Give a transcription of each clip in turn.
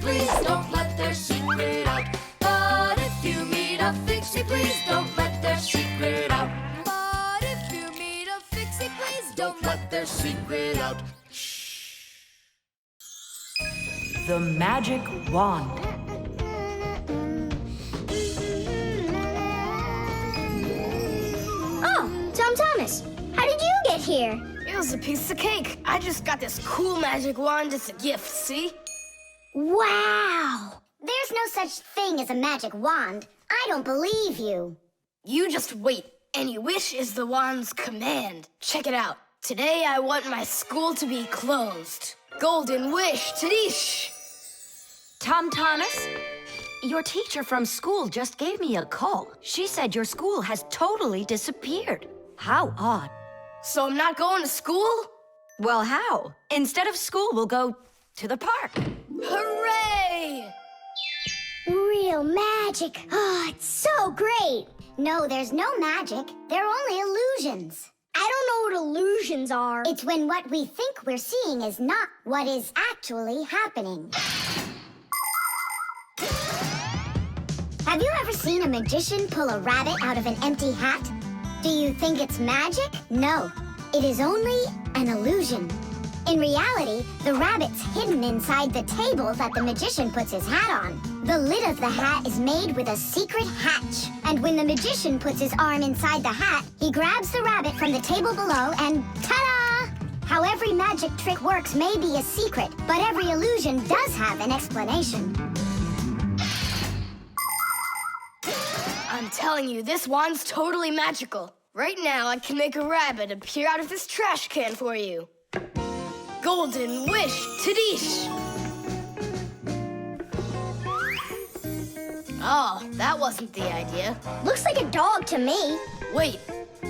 please don't let their secret out. But if you meet a Fixie, please don't let their secret out. But if you meet a Fixie, please don't let their secret out. The Magic Wand. Oh, Tom Thomas, how did you get here? It was a piece of cake. I just got this cool magic wand as a gift, see? Wow! There's no such thing as a magic wand. I don't believe you. You just wait. Any wish is the wand's command. Check it out. Today I want my school to be closed. Golden wish, Tadish! Tom Thomas, your teacher from school just gave me a call. She said your school has totally disappeared. How odd. So I'm not going to school? Well, how? Instead of school, we'll go to the park. Hooray! Real magic. Oh, it's so great. No, there's no magic. They're only illusions. I don't know what illusions are. It's when what we think we're seeing is not what is actually happening. Have you ever seen a magician pull a rabbit out of an empty hat? Do you think it's magic? No, it is only an illusion. In reality, the rabbit's hidden inside the table that the magician puts his hat on. The lid of the hat is made with a secret hatch. And when the magician puts his arm inside the hat, he grabs the rabbit from the table below and ta-da! How every magic trick works may be a secret, but every illusion does have an explanation. I'm telling you, this wand's totally magical. Right now, I can make a rabbit appear out of this trash can for you. Golden wish, Tadish! Oh, that wasn't the idea. Looks like a dog to me. Wait,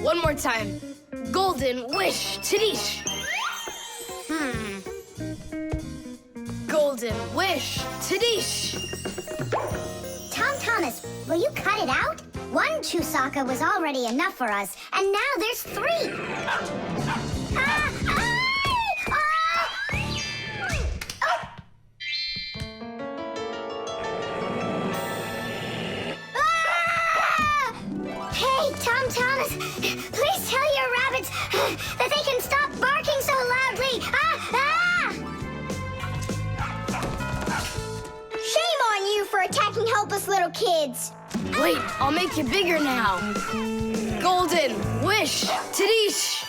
one more time. Golden wish, Tadish! Golden wish, Tadish! Tom Thomas, will you cut it out? One Chusaka was already enough for us, and now there's 3. Hey, Tom Thomas, please tell your rabbits that they can stop barking so loudly. Shame on you for attacking helpless little kids. Wait, I'll make you bigger now. Golden wish, Tadish!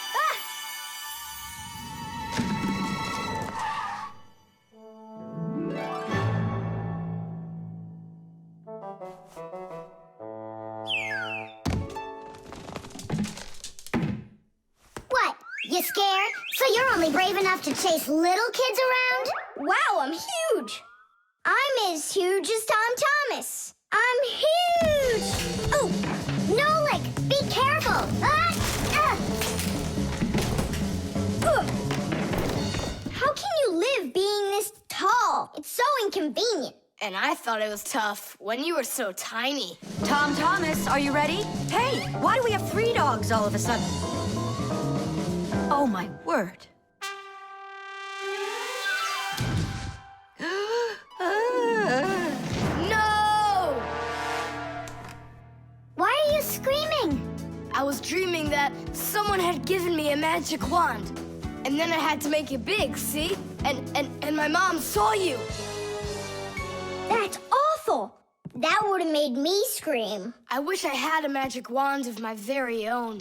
What? You scared? So you're only brave enough to chase little kids around? Wow, I'm huge. I'm as huge as Tom Thomas. I'm huge! Oh, Nolik, be careful! How can you live being this tall? It's so inconvenient. And I thought it was tough when you were so tiny. Tom Thomas, are you ready? Hey, why do we have 3 dogs all of a sudden? Oh, my word. No! Why are you screaming? I was dreaming that someone had given me a magic wand. And then I had to make it big, see? And my mom saw you. That's awful. That would have made me scream. I wish I had a magic wand of my very own.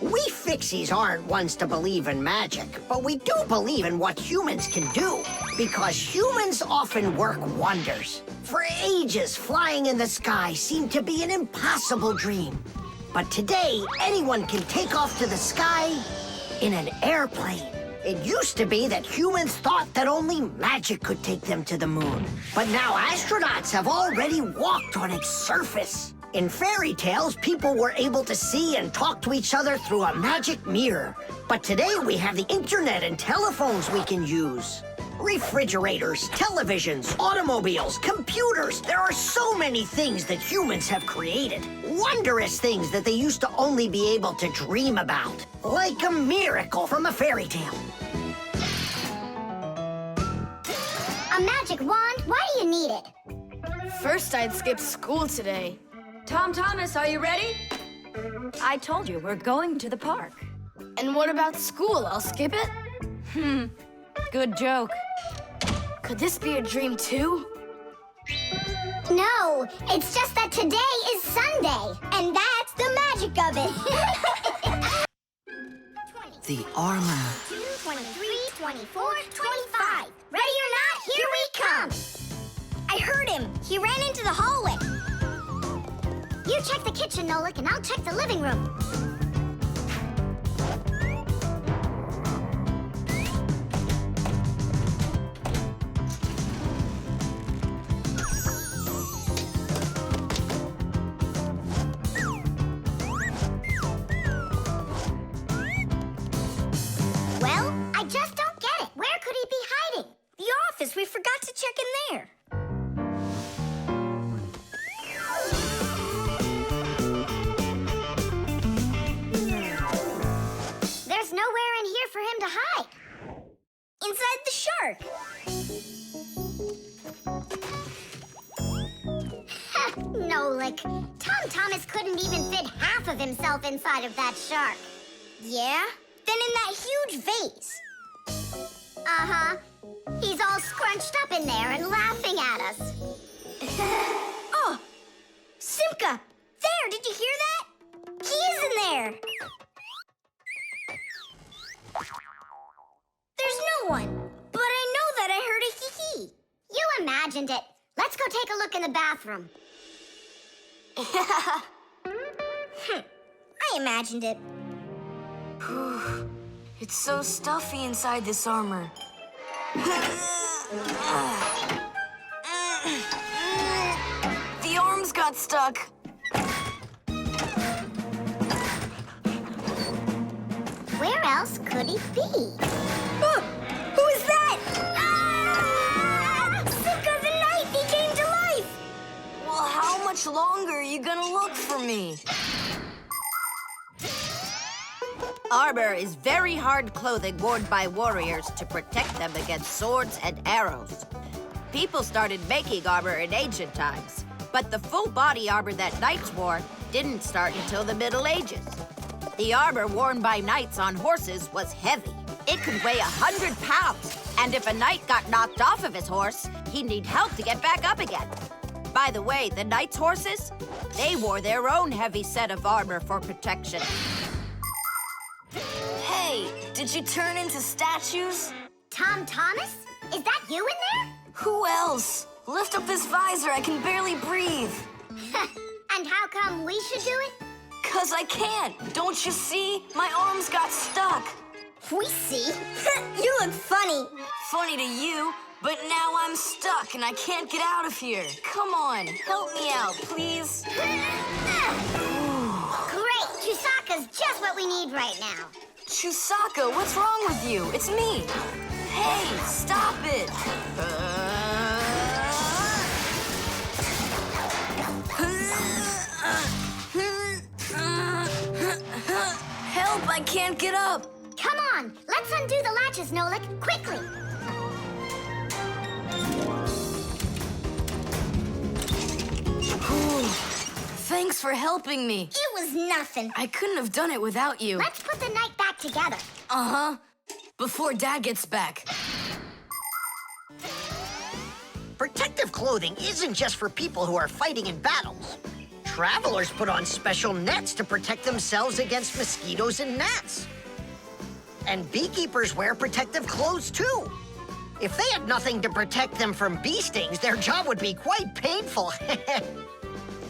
We Fixies aren't ones to believe in magic, but we do believe in what humans can do, because humans often work wonders. For ages, flying in the sky seemed to be an impossible dream. But today, anyone can take off to the sky in an airplane. It used to be that humans thought that only magic could take them to the moon. But now astronauts have already walked on its surface. In fairy tales, people were able to see and talk to each other through a magic mirror. But today we have the internet and telephones we can use. Refrigerators, televisions, automobiles, computers. There are so many things that humans have created. Wondrous things that they used to only be able to dream about. Like a miracle from a fairy tale. A magic wand? Why do you need it? First, I'd skip school today. Tom Thomas, are you ready? I told you, we're going to the park. And what about school? I'll skip it? Good joke. Could this be a dream too? No, it's just that today is Sunday, and that's the magic of it. 20, The armor. 23, 24, 25. Ready or not, here we come. I heard him. He ran into the hallway. You check the kitchen, Nolik, and I'll check the living room. Well, I just don't get it. Where could he be hiding? The office. We forgot to check in there. There's nowhere in here for him to hide. Inside the shark. Nolik, Tom Thomas couldn't even fit half of himself inside of that shark. Yeah? Then in that huge vase. Uh-huh. He's all scrunched up in there and laughing at us. Oh! Simka! There! Did you hear that? He is in there! There's no one. But I know that I heard a hee-hee. You imagined it. Let's go take a look in the bathroom. I imagined it. It's so stuffy inside this armor. The arms got stuck. Where else could he be? Who is that? Ah! Simka the Knife! He came to life! Well, how much longer are you gonna look for me? Armor is very hard clothing worn by warriors to protect them against swords and arrows. People started making armor in ancient times, but the full body armor that knights wore didn't start until the Middle Ages. The armor worn by knights on horses was heavy. It could weigh 100 pounds, and if a knight got knocked off of his horse, he'd need help to get back up again. By the way, the knights' horses, they wore their own heavy set of armor for protection. Hey, did you turn into statues? Tom Thomas? Is that you in there? Who else? Lift up this visor, I can barely breathe. And how come we should do it? 'Cause I can't. Don't you see? My arms got stuck. We see. You look funny. Funny to you, but now I'm stuck and I can't get out of here. Come on, help me out, please. Great. Chusaka's just what we need right now. Chusaka, what's wrong with you? It's me. Hey, stop it. Help, I can't get up. Come on. Let's undo the latches, Nolik. Quickly. Thanks for helping me. It was nothing. I couldn't have done it without you. Let's put the night back together. Uh-huh. Before Dad gets back. Protective clothing isn't just for people who are fighting in battles. Travelers put on special nets to protect themselves against mosquitoes and gnats. And beekeepers wear protective clothes too. If they had nothing to protect them from bee stings, their job would be quite painful.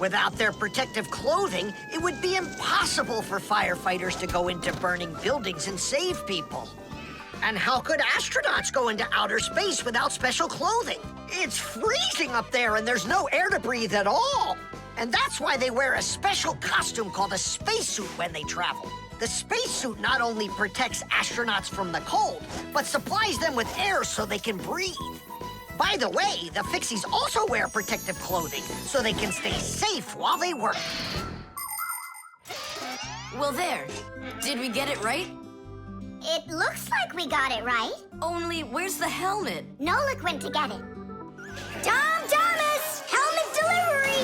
Without their protective clothing, it would be impossible for firefighters to go into burning buildings and save people. And how could astronauts go into outer space without special clothing? It's freezing up there and there's no air to breathe at all. And that's why they wear a special costume called a spacesuit when they travel. The spacesuit not only protects astronauts from the cold, but supplies them with air so they can breathe. By the way, the Fixies also wear protective clothing so they can stay safe while they work. Well, there. Did we get it right? It looks like we got it right. Only, where's the helmet? Nolik went to get it. Tom Thomas! Helmet delivery!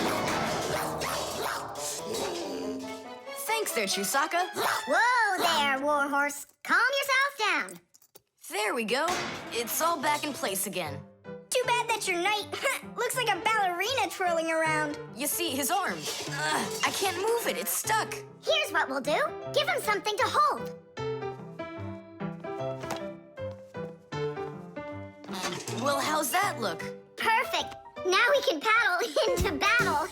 Thanks there, Chusaka. Whoa there, Warhorse. Calm yourself down. There we go. It's all back in place again. Too bad that your knight looks like a ballerina twirling around. You see, his arm. I can't move it. It's stuck. Here's what we'll do. Give him something to hold. Well, how's that look? Perfect. Now we can paddle into battle.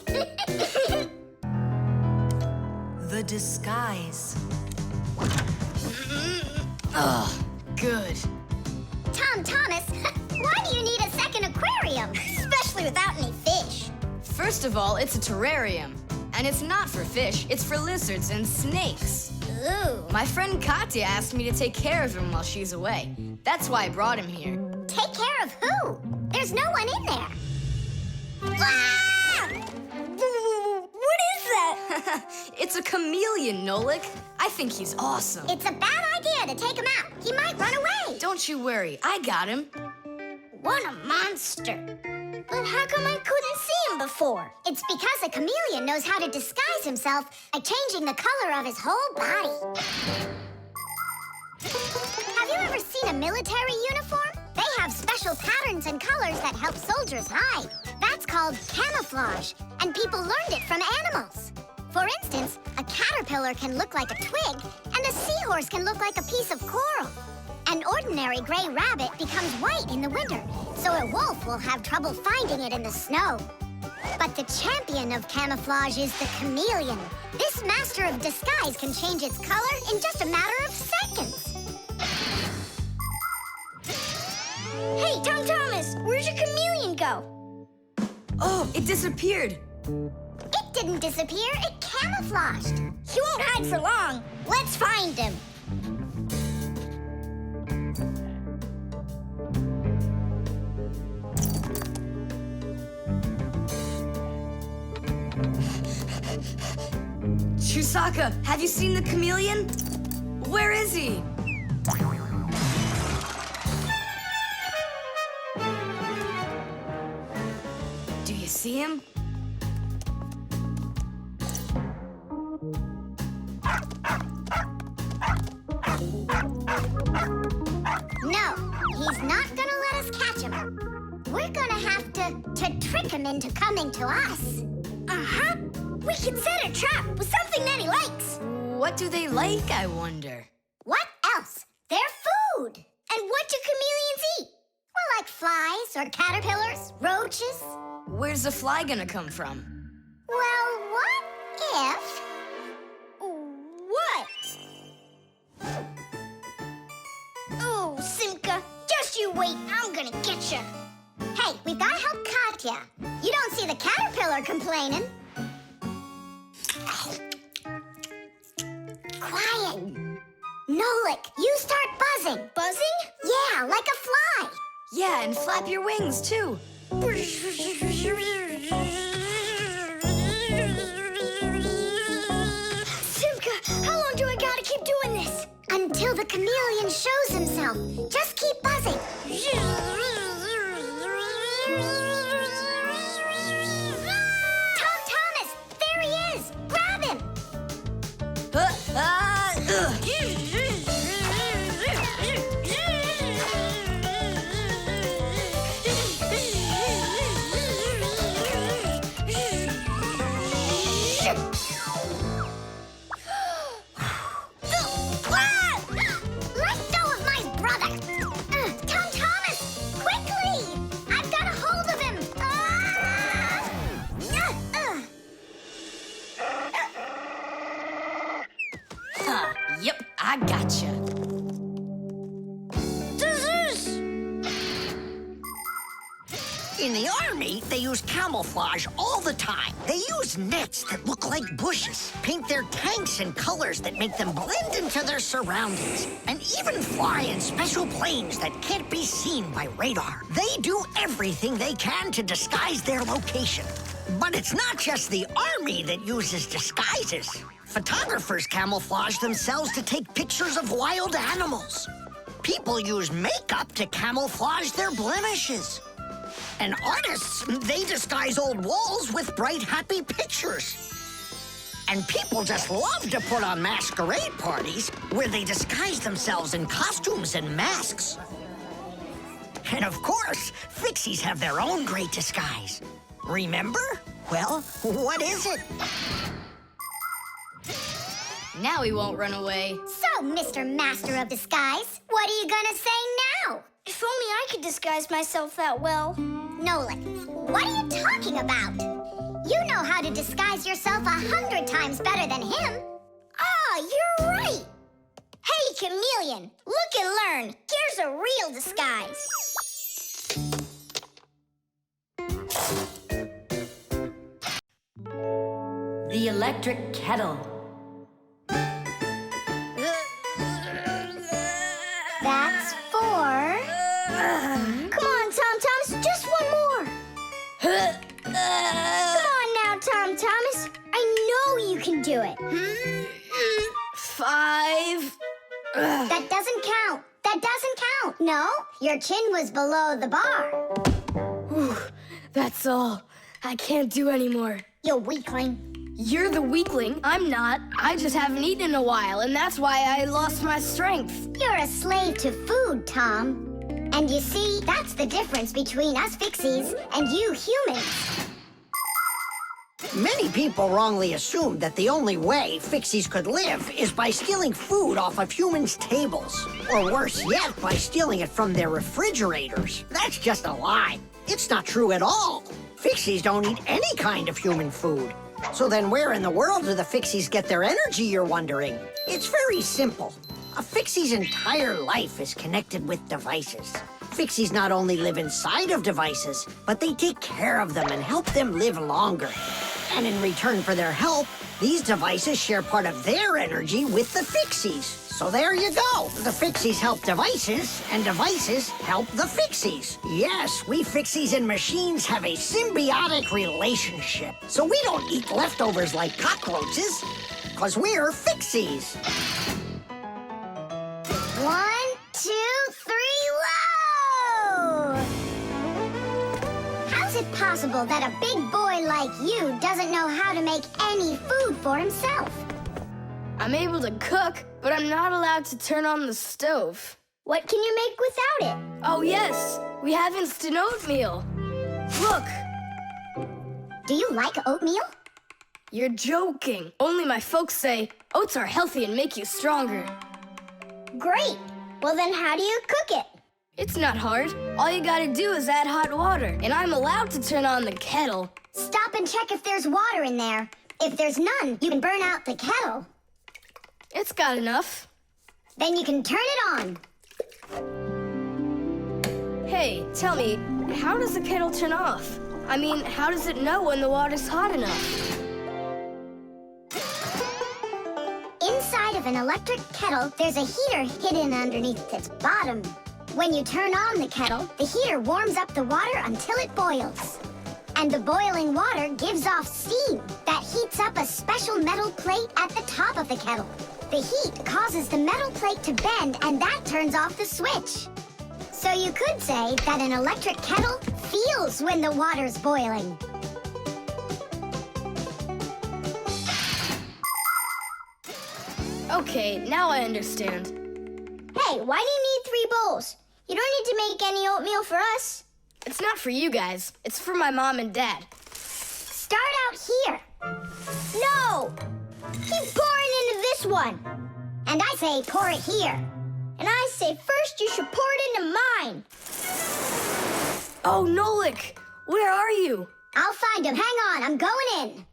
The disguise. Ugh, good. Tom Thomas, why do you need a second aquarium? Especially without any fish. First of all, it's a terrarium. And it's not for fish, it's for lizards and snakes. Ooh. My friend Katya asked me to take care of him while she's away. That's why I brought him here. Take care of who? There's no one in there. Ah! What is that? It's a chameleon, Nolik. I think he's awesome. It's a bad idea to take him out. He might run away. Don't you worry, I got him. What a monster. But how come I couldn't see him before? It's because a chameleon knows how to disguise himself by changing the color of his whole body. Have you ever seen a military uniform? They have special patterns and colors that help soldiers hide. That's called camouflage, and people learned it from animals. For instance, a caterpillar can look like a twig, and a seahorse can look like a piece of coral. An ordinary gray rabbit becomes white in the winter, so a wolf will have trouble finding it in the snow. But the champion of camouflage is the chameleon. This master of disguise can change its color in just a matter of seconds. Hey, Tom Thomas, where'd your chameleon go? Oh, it disappeared. It didn't disappear, it camouflaged. He won't hide for long. Let's find him. Chusaka, have you seen the chameleon? Where is he? Do you see him? No, he's not gonna let us catch him. We're gonna have to trick him into coming to us. Uh-huh. We can set a trap with something that he likes. What do they like, I wonder? What else? They're food. And what do chameleons eat? Well, like flies or caterpillars, roaches. Where's the fly gonna come from? Well, what if... What? Oh, Simka, just you wait. I'm gonna get you. Hey, we've gotta help Katya. You don't see the caterpillar complaining. Quiet. Nolik, you start buzzing. Buzzing? Yeah, like a fly. Yeah, and flap your wings, too. Simka, how long do I gotta keep doing this? Until the chameleon shows himself. Just keep buzzing. Tom Thomas, there he is. Grab him. Let go of my brother. Tom Thomas, quickly. I've got a hold of him. Yep, I gotcha. In the army, they use camouflage all the time. They use nets that look like bushes, paint their tanks in colors that make them blend into their surroundings, and even fly in special planes that can't be seen by radar. They do everything they can to disguise their location. But it's not just the army that uses disguises. Photographers camouflage themselves to take pictures of wild animals. People use makeup to camouflage their blemishes. And artists, they disguise old walls with bright, happy pictures. And people just love to put on masquerade parties where they disguise themselves in costumes and masks. And of course, Fixies have their own great disguise. Remember? Well, what is it? Now he won't run away. So, Mr. Master of Disguise, what are you gonna say now? If only I could disguise myself that well. Nolik, what are you talking about? You know how to disguise yourself 100 times better than him. Ah, you're right. Hey, chameleon, look and learn. Here's a real disguise. The Electric Kettle. That's 4. Come on, Tom Thomas, just one more. Come on now, Tom Thomas. I know you can do it. 5. That doesn't count. That doesn't count. No, your chin was below the bar. Whew, that's all. I can't do anymore. You weakling. You're the weakling. I'm not. I just haven't eaten in a while, and that's why I lost my strength. You're a slave to food, Tom. And you see, that's the difference between us Fixies and you humans. Many people wrongly assume that the only way Fixies could live is by stealing food off of humans' tables. Or worse yet, by stealing it from their refrigerators. That's just a lie. It's not true at all. Fixies don't eat any kind of human food. So then where in the world do the Fixies get their energy, you're wondering? It's very simple. A Fixie's entire life is connected with devices. Fixies not only live inside of devices, but they take care of them and help them live longer. And in return for their help, these devices share part of their energy with the Fixies. So there you go. The Fixies help devices, and devices help the Fixies. Yes, we Fixies and machines have a symbiotic relationship. So we don't eat leftovers like cockroaches, because we're Fixies. 1, 2, 3, low! How's it possible that a big boy like you doesn't know how to make any food for himself? I'm able to cook, but I'm not allowed to turn on the stove. What can you make without it? Oh, yes. We have instant oatmeal. Look. Do you like oatmeal? You're joking. Only my folks say oats are healthy and make you stronger. Great. Well, then how do you cook it? It's not hard. All you gotta do is add hot water, and I'm allowed to turn on the kettle. Stop and check if there's water in there. If there's none, you can burn out the kettle. It's got enough. Then you can turn it on. Hey, tell me, how does the kettle turn off? I mean, how does it know when the water's hot enough? Inside of an electric kettle, there's a heater hidden underneath its bottom. When you turn on the kettle, the heater warms up the water until it boils. And the boiling water gives off steam that heats up a special metal plate at the top of the kettle. The heat causes the metal plate to bend, and that turns off the switch. So you could say that an electric kettle feels when the water's boiling. Okay, now I understand. Hey, why do you need 3 bowls? You don't need to make any oatmeal for us. It's not for you guys. It's for my mom and dad. Start out here. No! Keep pouring into this one. And I say pour it here. And I say first you should pour it into mine. Oh, Nolik! Where are you? I'll find him. Hang on, I'm going in.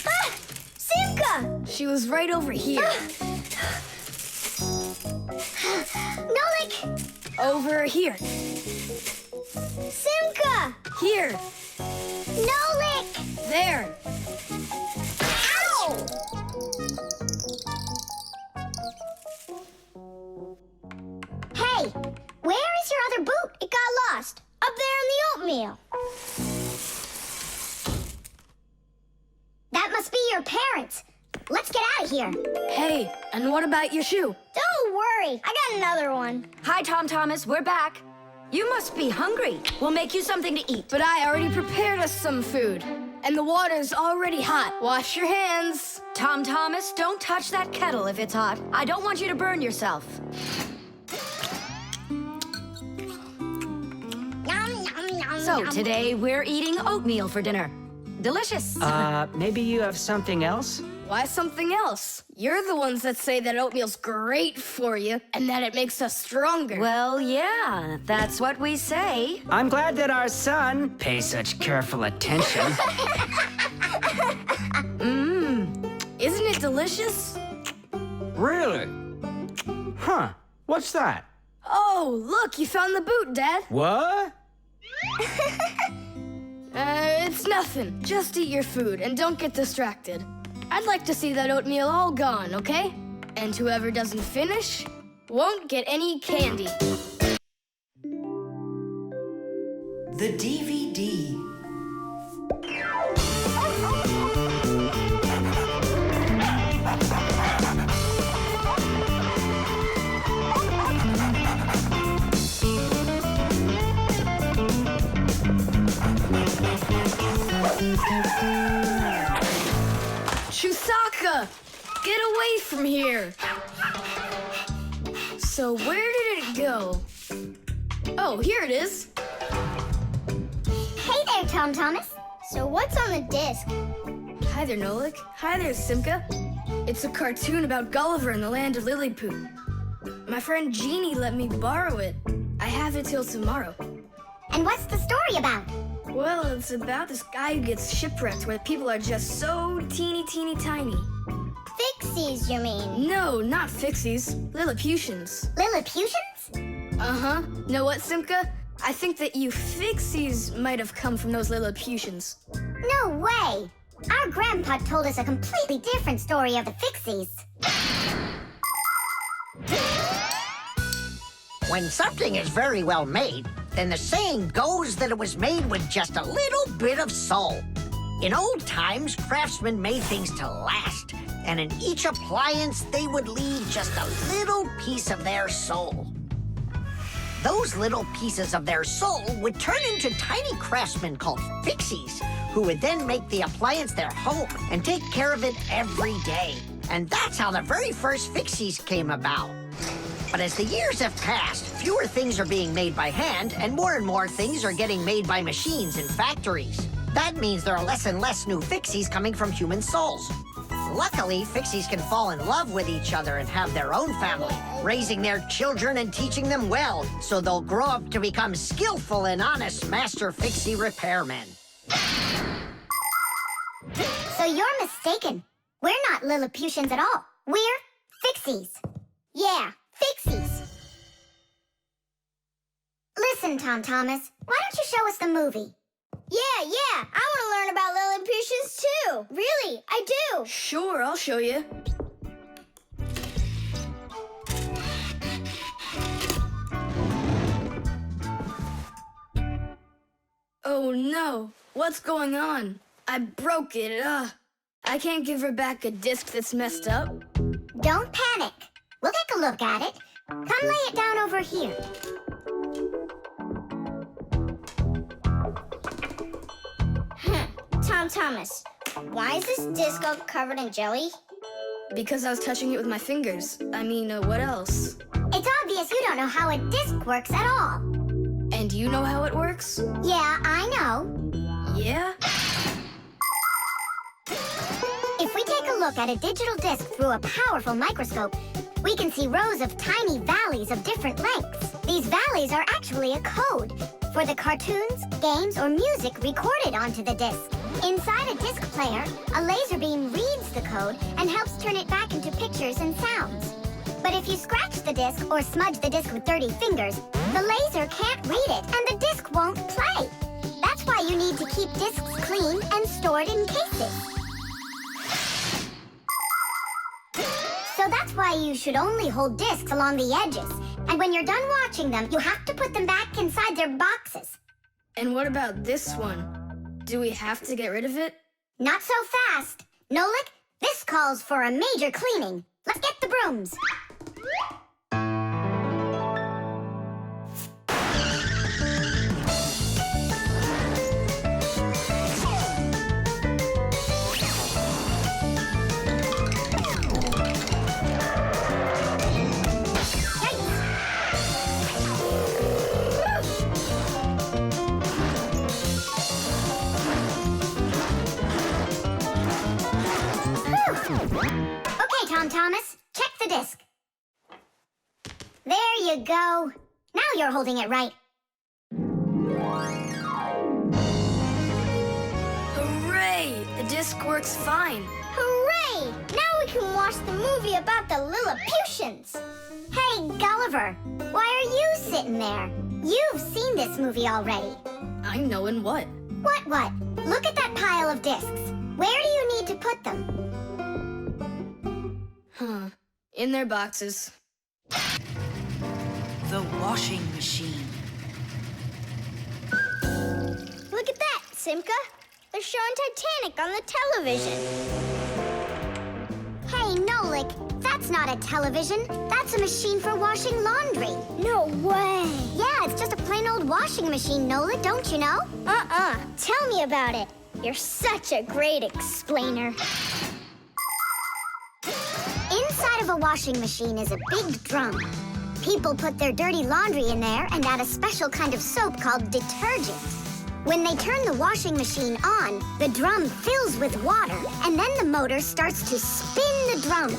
Ah! Simka! She was right over here. Nolik! Over here. Simka! Here. Nolik! There. Ow! Hey, where is your other boot? It got lost. Up there in the oatmeal. That must be your parents. Let's get out of here. Hey, and what about your shoe? Don't worry. I got another one. Hi, Tom Thomas. We're back. You must be hungry. We'll make you something to eat. But I already prepared us some food. And the water's already hot. Wash your hands. Tom Thomas, don't touch that kettle if it's hot. I don't want you to burn yourself. So today we're eating oatmeal for dinner. Delicious. Maybe you have something else? Why something else? You're the ones that say that oatmeal's great for you and that it makes us stronger. Well, yeah, that's what we say. I'm glad that our son pays such careful attention. Isn't it delicious? Really? Huh. What's that? Oh, look, you found the boot, Dad. What? It's nothing. Just eat your food and don't get distracted. I'd like to see that oatmeal all gone, okay? And whoever doesn't finish won't get any candy. The DVD. Chusaka! Get away from here! So where did it go? Oh, here it is. Hey there, Tom Thomas. So what's on the disc? Hi there, Nolik. Hi there, Simka. It's a cartoon about Gulliver in the land of Lilliput. My friend Jeannie let me borrow it. I have it till tomorrow. And what's the story about? Well, it's about this guy who gets shipwrecked where people are just so teeny tiny. Fixies, you mean? No, not Fixies. Lilliputians. Lilliputians? Uh-huh. Know what, Simka? I think that you Fixies might have come from those Lilliputians. No way! Our grandpa told us a completely different story of the Fixies. When something is very well made, then the saying goes that it was made with just a little bit of soul. In old times, craftsmen made things to last, and in each appliance, they would leave just a little piece of their soul. Those little pieces of their soul would turn into tiny craftsmen called Fixies, who would then make the appliance their home and take care of it every day. And that's how the very first Fixies came about. But as the years have passed, fewer things are being made by hand, and more things are getting made by machines in factories. That means there are less and less new Fixies coming from human souls. Luckily, Fixies can fall in love with each other and have their own family, raising their children and teaching them well, so they'll grow up to become skillful and honest Master Fixie repairmen. So you're mistaken. We're not Lilliputians at all. We're Fixies. Yeah, Fixies. Listen, Tom Thomas, why don't you show us the movie? Yeah, I want to learn about Lilliputians too. Really, I do. Sure, I'll show you. Oh no, what's going on? I broke it, I can't give her back a disc that's messed up. Don't panic. We'll take a look at it. Come lay it down over here. Tom Thomas, why is this disc all covered in jelly? Because I was touching it with my fingers. I mean, what else? It's obvious you don't know how a disc works at all. And you know how it works? Yeah, I know. Yeah? If we take a look at a digital disc through a powerful microscope, we can see rows of tiny valleys of different lengths. These valleys are actually a code for the cartoons, games, or music recorded onto the disc. Inside a disc player, a laser beam reads the code and helps turn it back into pictures and sounds. But if you scratch the disc or smudge the disc with dirty fingers, the laser can't read it and the disc won't play. That's why you need to keep discs clean and stored in cases. So that's why you should only hold discs along the edges. And when you're done watching them, you have to put them back inside their boxes. And what about this one? Do we have to get rid of it? Not so fast. Nolik, this calls for a major cleaning. Let's get the brooms. There you go. Now you're holding it right. Hooray! The disc works fine. Hooray! Now we can watch the movie about the Lilliputians. Hey, Gulliver, why are you sitting there? You've seen this movie already. I know in what? What? Look at that pile of discs. Where do you need to put them? In their boxes. The washing machine. Look at that, Simka. They're showing Titanic on the television. Hey, Nolik, that's not a television. That's a machine for washing laundry. No way. Yeah, it's just a plain old washing machine, Nolik, don't you know? Tell me about it. You're such a great explainer. Inside of a washing machine is a big drum. People put their dirty laundry in there and add a special kind of soap called detergent. When they turn the washing machine on, the drum fills with water, and then the motor starts to spin the drum.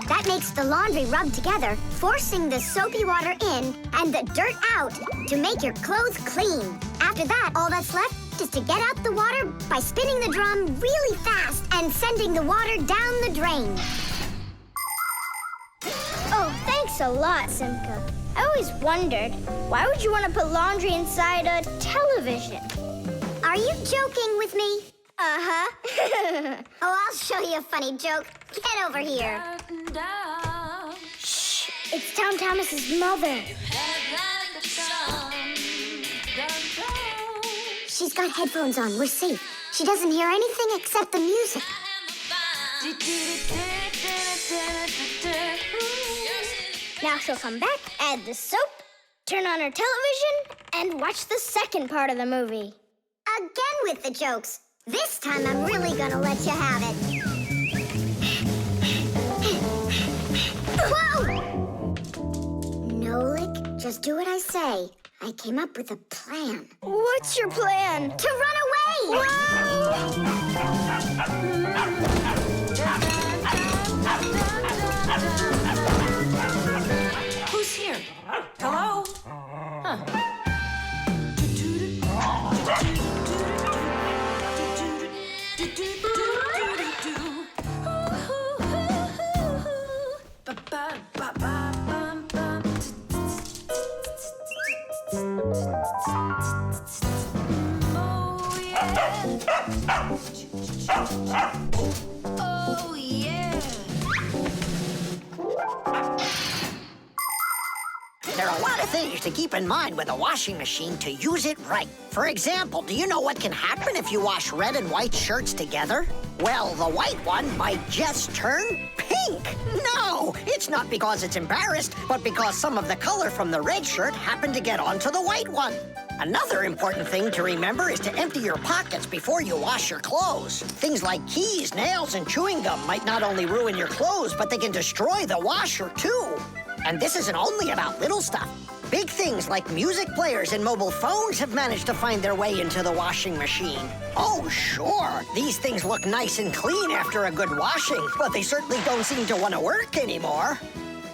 That makes the laundry rub together, forcing the soapy water in and the dirt out to make your clothes clean. After that, all that's left is to get out the water by spinning the drum really fast and sending the water down the drain. Oh, thanks a lot, Simka. I always wondered, why would you want to put laundry inside a television? Are you joking with me? Uh-huh. Oh, I'll show you a funny joke. Get over here. Shh, it's Tom Thomas's mother. She's got headphones on. We're safe. She doesn't hear anything except the music. Now she'll come back, add the soap, turn on her television, and watch the second part of the movie. Again with the jokes. This time I'm really gonna let you have it. Whoa! Nolik, just do what I say. I came up with a plan. What's your plan? To run away! Who's here? Hello? Oh, yeah. There are a lot of things to keep in mind with a washing machine to use it right. For example, do you know what can happen if you wash red and white shirts together? Well, the white one might just turn pink. No, it's not because it's embarrassed, but because some of the color from the red shirt happened to get onto the white one. Another important thing to remember is to empty your pockets before you wash your clothes. Things like keys, nails, and chewing gum might not only ruin your clothes, but they can destroy the washer, too. And this isn't only about little stuff. Big things like music players and mobile phones have managed to find their way into the washing machine. Oh, sure, these things look nice and clean after a good washing, but they certainly don't seem to want to work anymore.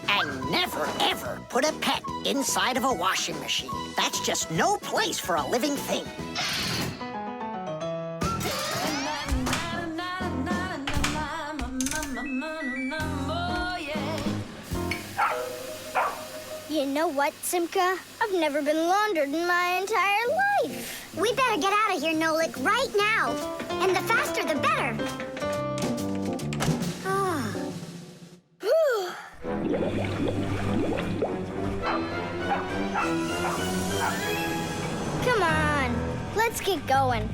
And never, ever put a pet inside of a washing machine. That's just no place for a living thing. You know what, Simka? I've never been laundered in my entire life. We better get out of here, Nolik, right now. And the faster, the better. Come on, let's get going.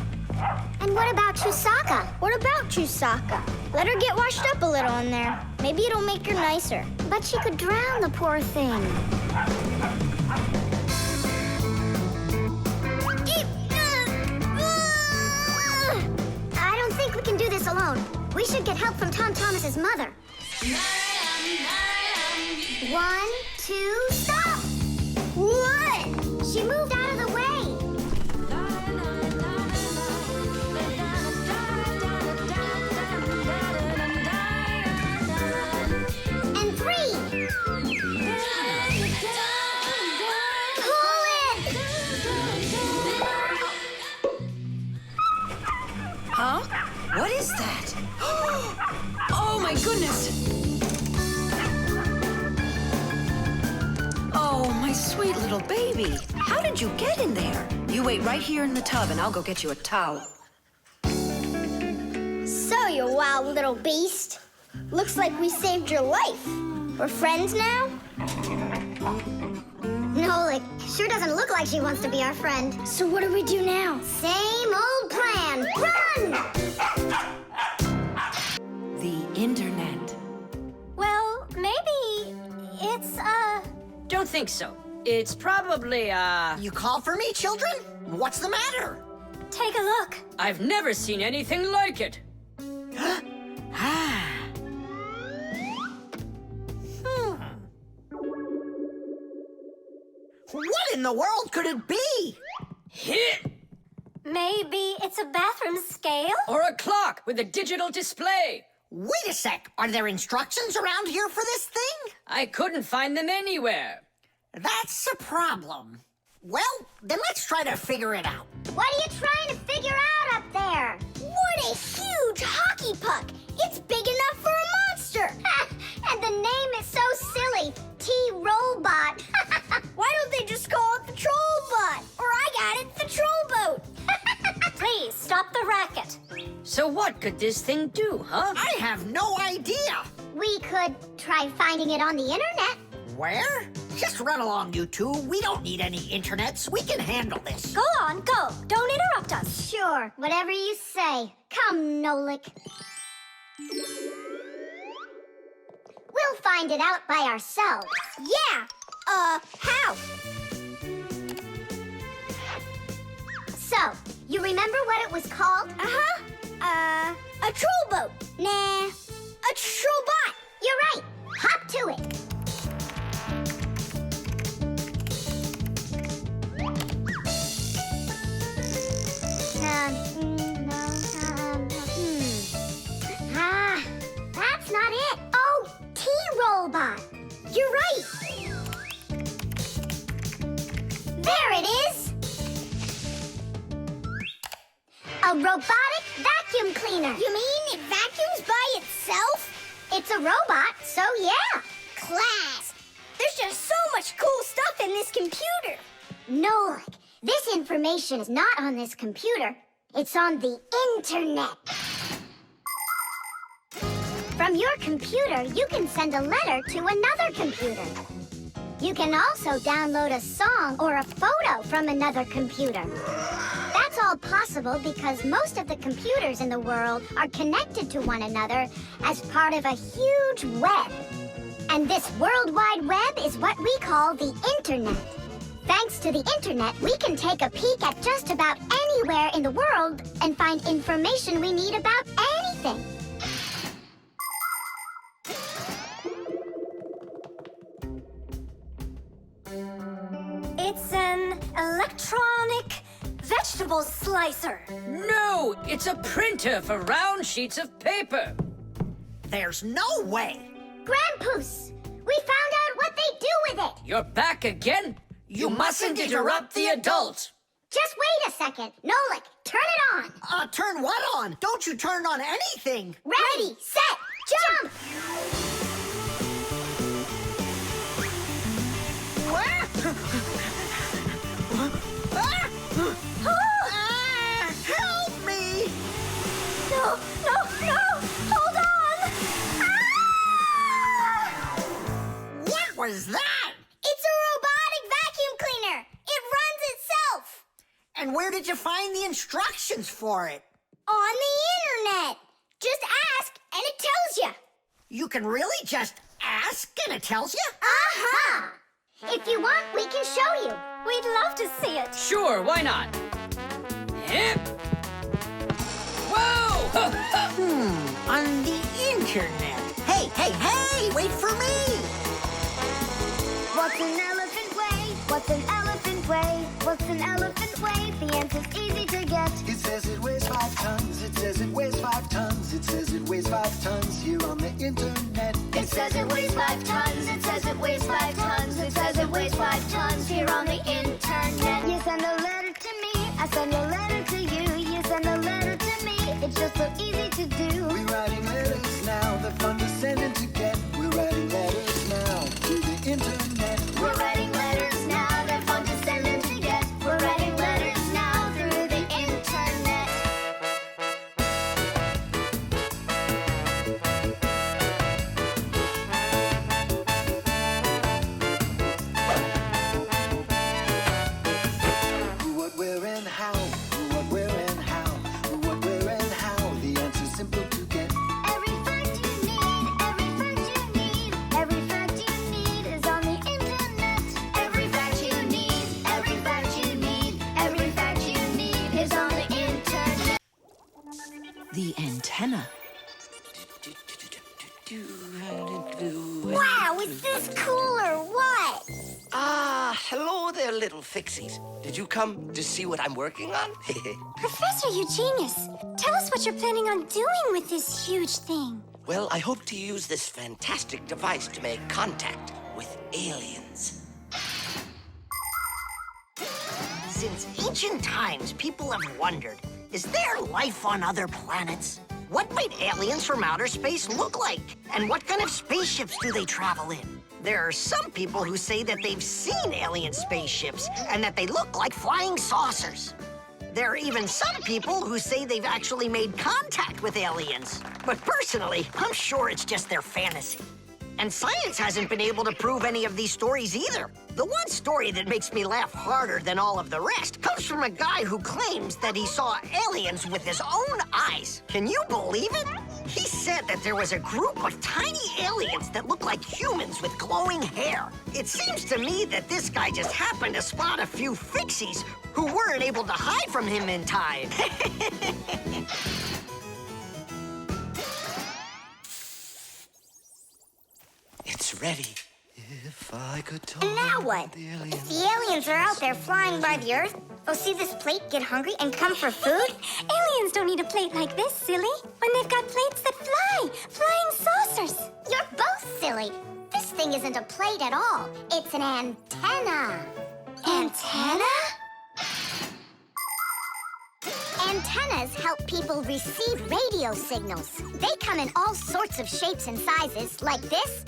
And what about Chusaka? What about Chusaka? Let her get washed up a little in there. Maybe it'll make her nicer. But she could drown, the poor thing. I don't think we can do this alone. We should get help from Tom Thomas's mother. 1, 2, stop! What? She moved out of the way. And 3. sweet little baby. How did you get in there? You wait right here in the tub and I'll go get you a towel. So, you wild little beast. Looks like we saved your life. We're friends now? Nolik, sure doesn't look like she wants to be our friend. So what do we do now? Same old plan. Run! The internet. Well, maybe it's, Don't think so. It's probably, You call for me, children? What's the matter? take a look. I've never seen anything like it. What in the world could it be? Hit! Maybe it's a bathroom scale? Or a clock with a digital display. Wait a sec. Are there instructions around here for this thing? I couldn't find them anywhere. That's a problem. Well, then let's try to figure it out. What are you trying to figure out up there? What a huge hockey puck! It's big enough for a monster! And the name is so silly. T-Robot. Why don't they just call it the Trollbot? Or I got it, the Trollboat! Please, stop the racket. So what could this thing do, huh? I have no idea. We could try finding it on the internet. Where? Just run along, you two. We don't need any internets. We can handle this. Go on, go. Don't interrupt us. Sure, whatever you say. Come, Nolik. We'll find it out by ourselves. Yeah. How? So, you remember what it was called? A Trollboat. Nah. A Trollbot. You're right. Hop to it. That's not it. Oh, T-Robot. You're right. There it is. A robotic vacuum cleaner. You mean it vacuums by itself? It's a robot, so yeah. Class. There's just so much cool stuff in this computer. Nolik, this information is not on this computer. It's on the internet. From your computer, you can send a letter to another computer. You can also download a song or a photo from another computer. That's all possible because most of the computers in the world are connected to one another as part of a huge web. And this World Wide Web is what we call the Internet. Thanks to the Internet, we can take a peek at just about anywhere in the world and find information we need about anything. It's an electronic vegetable slicer. No, it's a printer for round sheets of paper. There's no way. Grandpoos, we found out what they do with it. You're back again? You mustn't interrupt the adult. Just wait a second. Nolik, turn it on. Turn what on? Don't you turn on anything. Ready, set, jump. Help me! No, hold on. What was that? It's a robotic vacuum cleaner. It runs itself. And where did you find the instructions for it? On the internet. Just ask and it tells you. You can really just ask and it tells you? Aha! If you want, we can show you. We'd love to see it. Sure, why not? Hip. Whoa! On the internet. Hey, wait for me! What's an elephant weigh? What's an elephant weigh? What's an elephant weigh? The answer's easy to get. It says it weighs 5 tons. It says it weighs 5 tons. It says it weighs 5 tons here on the internet. It says it weighs 5 tons. It says it weighs 5 tons. It says it weighs 5 tons here on the internet. You send a letter to me. I send a letter to you. You send a letter to me. It's just so easy to do. We're writing letters now. They're fun to send and to get. We're writing letters now to the internet. We're writing letters now. Hello there, little Fixies. Did you come to see what I'm working on? Professor, you genius. Tell us what you're planning on doing with this huge thing. Well, I hope to use this fantastic device to make contact with aliens. Since ancient times, people have wondered, is there life on other planets? What might aliens from outer space look like? And what kind of spaceships do they travel in? There are some people who say that they've seen alien spaceships and that they look like flying saucers. There are even some people who say they've actually made contact with aliens. But personally, I'm sure it's just their fantasy. And science hasn't been able to prove any of these stories either. The one story that makes me laugh harder than all of the rest comes from a guy who claims that he saw aliens with his own eyes. Can you believe it? He said that there was a group of tiny aliens that looked like humans with glowing hair. It seems to me that this guy just happened to spot a few Fixies who weren't able to hide from him in time. It's ready. If I could talk. And now what? If the aliens are out there flying by the Earth, they'll see this plate, get hungry, and come for food? Aliens don't need a plate like this, silly. When they've got plates that fly, flying saucers. You're both silly. This thing isn't a plate at all. It's an antenna. Antenna? Antennas help people receive radio signals. They come in all sorts of shapes and sizes, like this,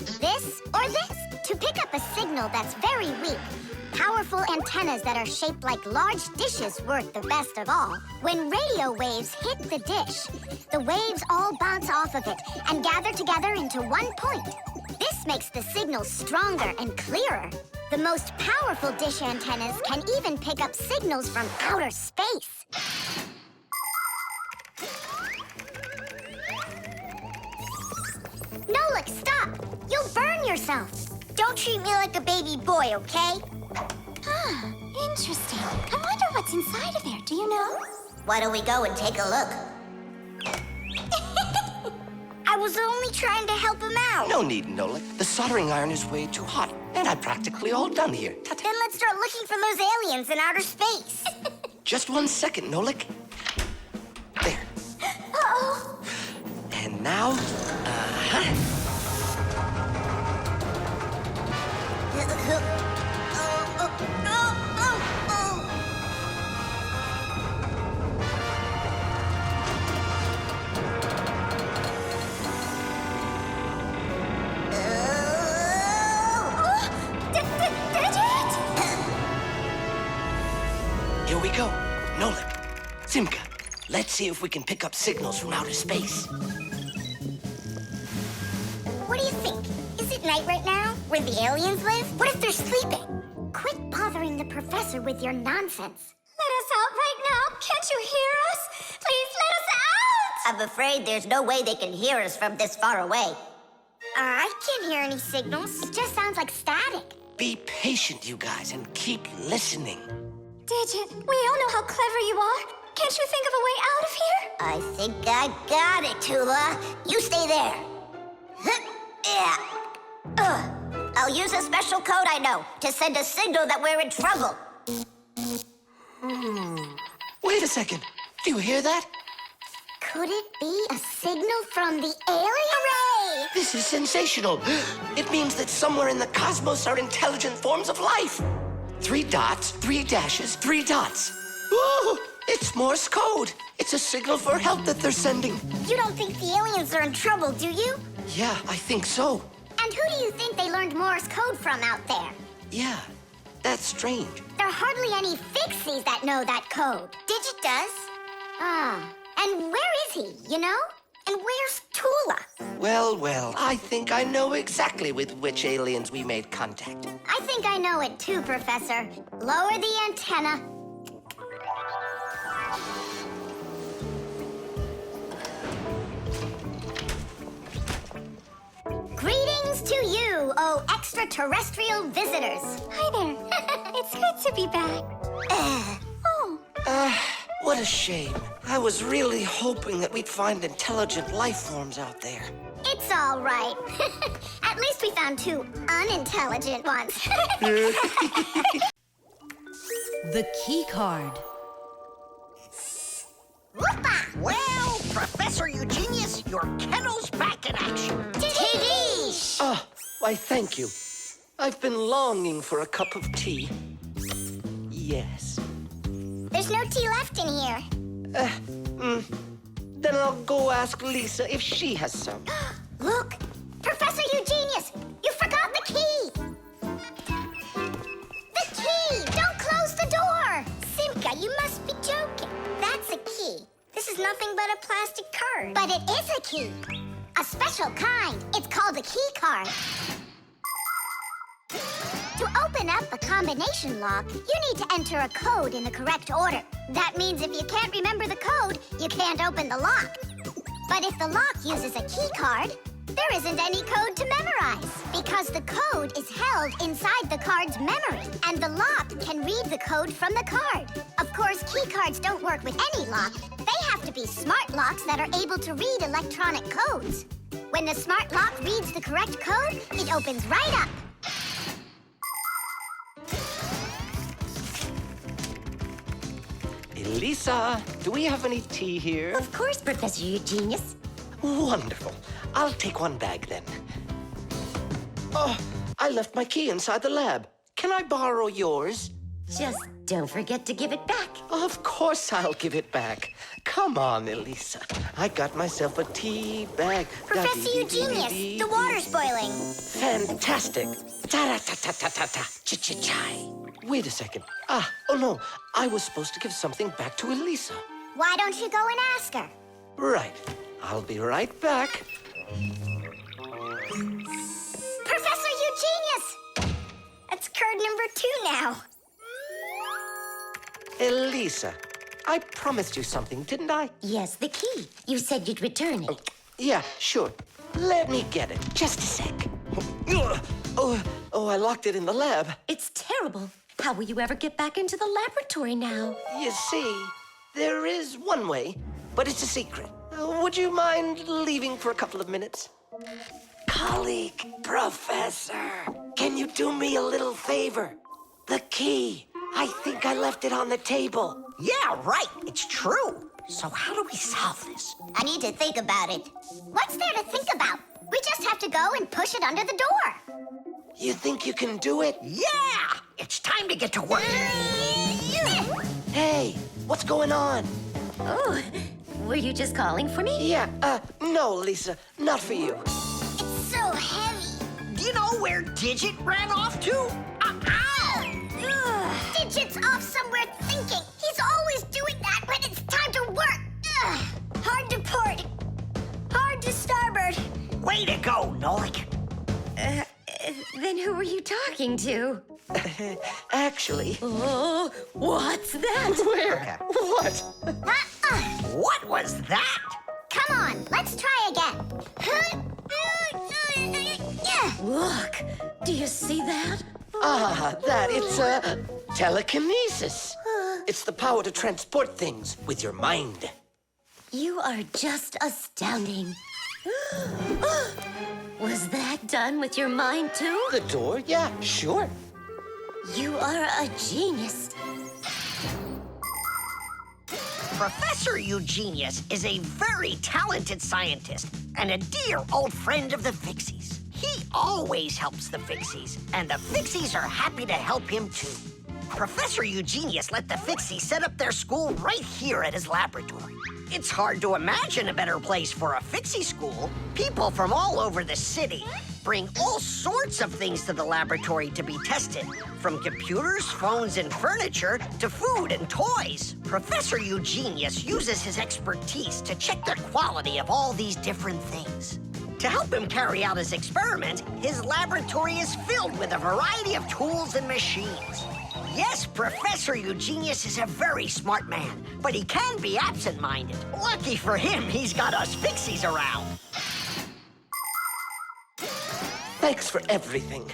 or this, to pick up a signal that's very weak. Powerful antennas that are shaped like large dishes work the best of all. When radio waves hit the dish, the waves all bounce off of it and gather together into one point. This makes the signal stronger and clearer. The most powerful dish antennas can even pick up signals from outer space. Nolik, stop! You'll burn yourself. Don't treat me like a baby boy, okay? Ah, interesting. I wonder what's inside of there. Do you know? Why don't we go and take a look? I was only trying to help him out. No need, Nolik. The soldering iron is way too hot, and I'm practically all done here. Then let's start looking for those aliens in outer space. Just 1 second, Nolik. There. Uh-oh. And now, Here we go. Nolik, Simka, let's see if we can pick up signals from outer space. What do you think? Is it night right now, where the aliens live? What if they're sleeping? Quit bothering the professor with your nonsense. Let us out right now. Can't you hear us? Please let us out! I'm afraid there's no way they can hear us from this far away. I can't hear any signals. It just sounds like static. Be patient, you guys, and keep listening. Digit, we all know how clever you are. Can't you think of a way out of here? I think I got it, Tula. You stay there. I'll use a special code I know to send a signal that we're in trouble. Wait a second. Do you hear that? Could it be a signal from the aliens? Hooray! This is sensational. It means that somewhere in the cosmos are intelligent forms of life. 3 dots, 3 dashes, 3 dots. Ooh, it's Morse code. It's a signal for help that they're sending. You don't think the aliens are in trouble, do you? Yeah, I think so. And who do you think they learned Morse code from out there? Yeah, that's strange. There are hardly any Fixies that know that code. Digit does. Ah, and where is he, you know? And where's Tula? Well, I think I know exactly with which aliens we made contact. I think I know it too, Professor. Lower the antenna. Greetings to you, oh extraterrestrial visitors. Hi there. It's good to be back. What a shame. I was really hoping that we'd find intelligent life forms out there. It's all right. At least we found 2 unintelligent ones. The key card. Whoopa! Well, Professor Eugenius, your kettle's back in action. Tiddy! Ah, why, thank you. I've been longing for a cup of tea. Yes. There's no tea left in here. Then I'll go ask Lisa if she has some. Look! Professor Eugenius! You forgot the key! The key! Don't close the door! Simka, you must be joking. That's a key. This is nothing but a plastic card. But it is a key. A special kind. It's called a key card. To open up a combination lock, you need to enter a code in the correct order. That means if you can't remember the code, you can't open the lock. But if the lock uses a key card, there isn't any code to memorize because the code is held inside the card's memory, and the lock can read the code from the card. Of course, key cards don't work with any lock. They have to be smart locks that are able to read electronic codes. When the smart lock reads the correct code, it opens right up. Lisa, do we have any tea here? Of course, Professor Eugenius. Wonderful. I'll take one bag then. Oh, I left my key inside the lab. Can I borrow yours? Just don't forget to give it back. Of course I'll give it back. Come on, Elisa. I got myself a tea bag. Professor Eugenius, the water's boiling. Fantastic. Ta-ra-ta-ta-ta-ta-ta. Ch-ch-chai. Wait a second. Oh no. I was supposed to give something back to Elisa. Why don't you go and ask her? Right. I'll be right back. Professor Eugenius! That's card number 2 now. Elisa, I promised you something, didn't I? Yes, the key. You said you'd return it. Yeah, sure. Let me get it. Just a sec. Oh, I locked it in the lab. It's terrible. How will you ever get back into the laboratory now? You see, there is one way, but it's a secret. Would you mind leaving for a couple of minutes? Colleague, Professor, can you do me a little favor? The key. I think I left it on the table. Yeah, right. It's true. So how do we solve this? I need to think about it. What's there to think about? We just have to go and push it under the door. You think you can do it? Yeah! It's time to get to work. Hey, what's going on? Oh, were you just calling for me? Yeah, no, Lisa, not for you. It's so heavy. Do you know where Digit ran off to? Ow! Digit's off somewhere thinking. He's always doing that when it's time to work. Hard to port. Hard to starboard. Way to go, Nolik. Then who were you talking to? Actually... Oh, what's that? Where? What? What was that? Come on, let's try again. Look, do you see that? It's telekinesis. It's the power to transport things with your mind. You are just astounding. Was that done with your mind, too? The door? Yeah, sure. You are a genius. Professor Eugenius is a very talented scientist and a dear old friend of the Fixies. He always helps the Fixies, and the Fixies are happy to help him too. Professor Eugenius let the Fixies set up their school right here at his laboratory. It's hard to imagine a better place for a Fixie school. People from all over the city bring all sorts of things to the laboratory to be tested, from computers, phones, and furniture to food and toys. Professor Eugenius uses his expertise to check the quality of all these different things. To help him carry out his experiment, his laboratory is filled with a variety of tools and machines. Yes, Professor Eugenius is a very smart man, but he can be absent-minded. Lucky for him, he's got us Fixies around. Thanks for everything.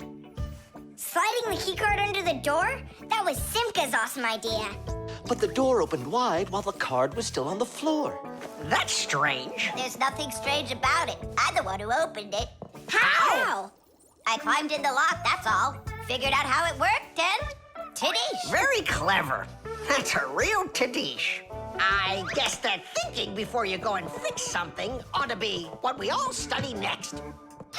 Sliding the keycard under the door? That was Simka's awesome idea. But the door opened wide while the card was still on the floor. That's strange. There's nothing strange about it. I'm the one who opened it. How? I climbed in the lock, that's all. Figured out how it worked, and Tidish. Very clever. That's a real Tidish. I guess that thinking before you go and fix something ought to be what we all study next.